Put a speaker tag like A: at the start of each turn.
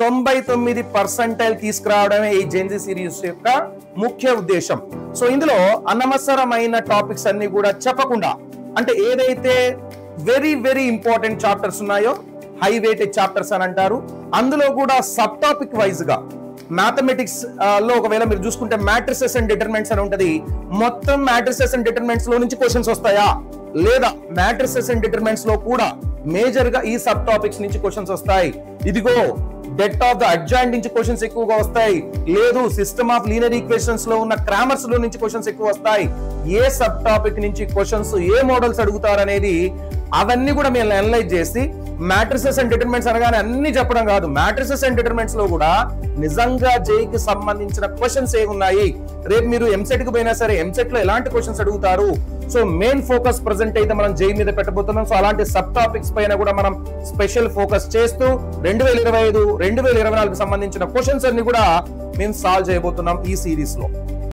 A: 99% తీసుకురావడమే ఈ Gen Z series యొక్క ముఖ్య ఉద్దేశం. సో ఇందులో అనవసరమైన టాపిక్స్ అన్ని కూడా చెప్పకుండా, అంటే ఏదైతే వెరీ వెరీ ఇంపార్టెంట్ చాప్టర్స్ ఉన్నాయో హై వెయిటేజ్ చాప్టర్స్ అని అంటారు, అందులో కూడా సబ్ టాపిక్ వైజ్ గా మ్యాథమెటిక్స్ లో ఒకవేళ మీరు చూసుకుంటే మ్యాట్రిసెస్ అండ్ డిటర్మినెంట్స్ అని ఉంటది. మొత్తం మ్యాట్రిసెస్ అండ్ డిటర్మినెంట్స్ లో నుంచి క్వశ్చన్స్ వస్తాయా, లేదా మ్యాట్రిసెస్ అండ్ డిటర్మినెంట్స్ లో కూడా మేజర్ గా ఈ సబ్ టాపిక్స్ నుంచి క్వశ్చన్స్ వస్తాయి. ఇదిగో డెట్ ఆఫ్ ద అడ్జాయింట్ నుంచి క్వశ్చన్స్ ఎక్కువగా వస్తాయి, లేదు సిస్టమ్ ఆఫ్ లీనియర్ ఈక్వేషన్స్ లో ఉన్న క్రామర్స్ లో నుంచి క్వశ్చన్స్ ఎక్కువ వస్తాయి. ఏ సబ్ టాపిక్ నుంచి క్వశ్చన్స్, ఏ మోడల్స్ అడుగుతారు అనేది అవన్నీ కూడా మేము అనలైజ్ చేసి మ్యాట్రిసెస్ అండ్ డిటర్మినెంట్స్ అనగానే అన్ని చెప్పడం కాదు, మ్యాట్రిసెస్ అండ్ డిటర్మినెంట్స్ లో కూడా నిజంగా జేకి సంబంధించిన క్వశ్చన్స్ ఏమున్నాయి, రేపు మీరు ఎంసెట్ కి పోయినా సరే ఎంసెట్ లో ఎలాంటి క్వశ్చన్స్ అడుగుతారు. సో మెయిన్ ఫోకస్ ప్రెసెంట్ అయితే మనం జేఈ మీద పెట్టబోతున్నాం. సో అలాంటి సబ్ టాపిక్స్ పైన కూడా మనం స్పెషల్ ఫోకస్ చేస్తూ 2025, 2024 సంబంధించిన క్వశ్చన్స్ అన్ని కూడా మేము సాల్వ్ చేయబోతున్నాం ఈ సిరీస్ లో.